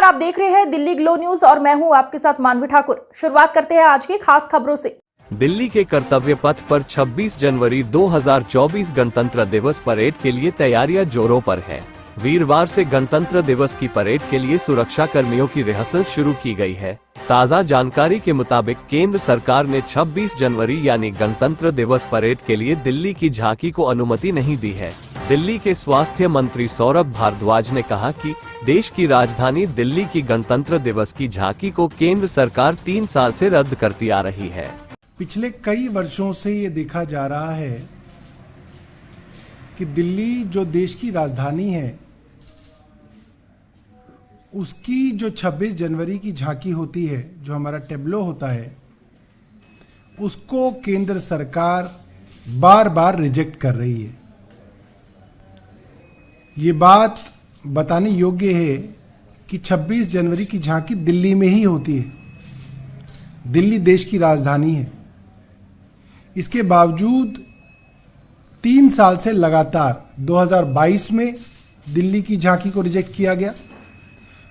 आप देख रहे हैं दिल्ली ग्लो न्यूज और मैं हूं आपके साथ मानवी ठाकुर। शुरुआत करते हैं आज की खास खबरों से। दिल्ली के कर्तव्य पथ पर 26 जनवरी 2024 गणतंत्र दिवस परेड के लिए तैयारियां जोरों पर है। वीरवार से गणतंत्र दिवस की परेड के लिए सुरक्षा कर्मियों की रिहर्सल शुरू की गई है। ताज़ा जानकारी के मुताबिक केंद्र सरकार ने 26 जनवरी यानी गणतंत्र दिवस परेड के लिए दिल्ली की झांकी को अनुमति नहीं दी है। दिल्ली के स्वास्थ्य मंत्री सौरभ भारद्वाज ने कहा कि देश की राजधानी दिल्ली की गणतंत्र दिवस की झांकी को केंद्र सरकार 3 साल से रद्द करती आ रही है। पिछले कई वर्षों से ये देखा जा रहा है कि दिल्ली जो देश की राजधानी है, उसकी जो 26 जनवरी की झांकी होती है, जो हमारा टेब्लो होता है, उसको केंद्र सरकार बार बार रिजेक्ट कर रही है। ये बात बताने योग्य है कि 26 जनवरी की झांकी दिल्ली में ही होती है। दिल्ली देश की राजधानी है। इसके बावजूद 3 साल से लगातार 2022 में दिल्ली की झांकी को रिजेक्ट किया गया,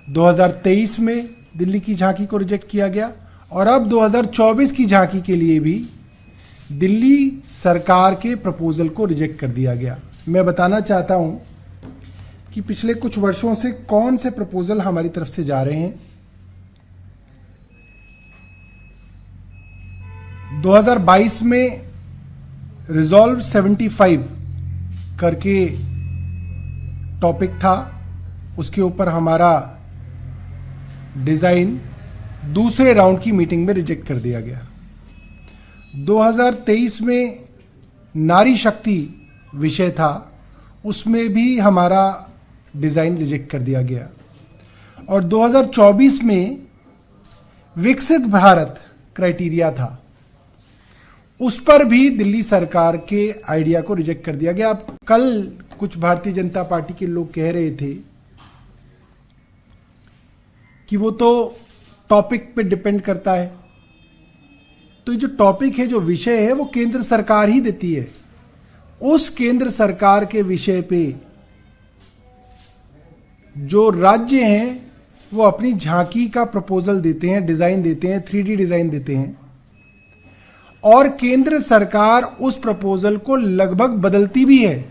2023 में दिल्ली की झांकी को रिजेक्ट किया गया और अब 2024 की झांकी के लिए भी दिल्ली सरकार के प्रपोजल को रिजेक्ट कर दिया गया। मैं बताना चाहता हूं कि पिछले कुछ वर्षों से कौन से प्रपोजल हमारी तरफ से जा रहे हैं। 2022 में रिजॉल्व 75 करके टॉपिक था, उसके ऊपर हमारा डिजाइन दूसरे राउंड की मीटिंग में रिजेक्ट कर दिया गया। 2023 में नारी शक्ति विषय था, उसमें भी हमारा डिजाइन रिजेक्ट कर दिया गया और 2024 में विकसित भारत क्राइटेरिया था, उस पर भी दिल्ली सरकार के आइडिया को रिजेक्ट कर दिया गया। अब कल कुछ भारतीय जनता पार्टी के लोग कह रहे थे कि वो तो टॉपिक पे डिपेंड करता है, तो ये जो टॉपिक है, जो विषय है, वो केंद्र सरकार ही देती है। उस केंद्र सरकार के विषय पे जो राज्य हैं वो अपनी झांकी का प्रपोजल देते हैं, डिजाइन देते हैं, 3D डिजाइन देते हैं और केंद्र सरकार उस प्रपोजल को लगभग बदलती भी है।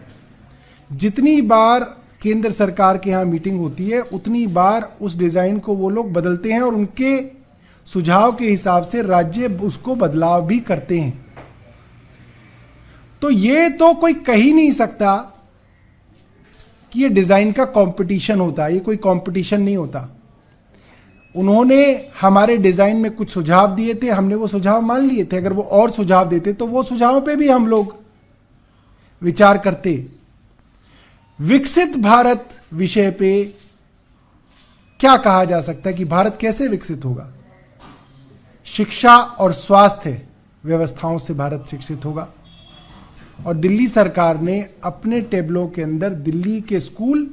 जितनी बार केंद्र सरकार के यहाँ मीटिंग होती है, उतनी बार उस डिजाइन को वो लोग बदलते हैं और उनके सुझाव के हिसाब से राज्य उसको बदलाव भी करते हैं। तो ये तो कोई कह ही नहीं सकता कि ये डिजाइन का कंपटीशन होता है। ये कोई कंपटीशन नहीं होता। उन्होंने हमारे डिजाइन में कुछ सुझाव दिए थे, हमने वो सुझाव मान लिए थे। अगर वो और सुझाव देते तो वो सुझावों पे भी हम लोग विचार करते। विकसित भारत विषय पे क्या कहा जा सकता है कि भारत कैसे विकसित होगा? शिक्षा और स्वास्थ्य व्यवस्थाओं से भारत शिक्षित होगा। और दिल्ली सरकार ने अपने टेबलों के अंदर दिल्ली के स्कूल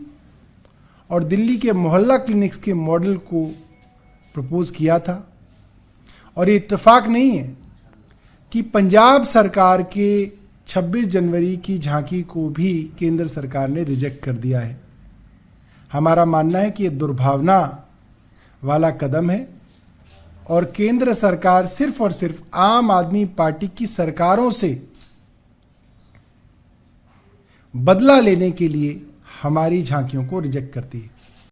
और दिल्ली के मोहल्ला क्लिनिक्स के मॉडल को प्रपोज किया था। और ये इत्तेफाक नहीं है कि पंजाब सरकार के 26 जनवरी की झांकी को भी केंद्र सरकार ने रिजेक्ट कर दिया है। हमारा मानना है कि ये दुर्भावना वाला कदम है और केंद्र सरकार सिर्फ और सिर्फ आम आदमी पार्टी की सरकारों से बदला लेने के लिए हमारी झांकियों को रिजेक्ट करती है।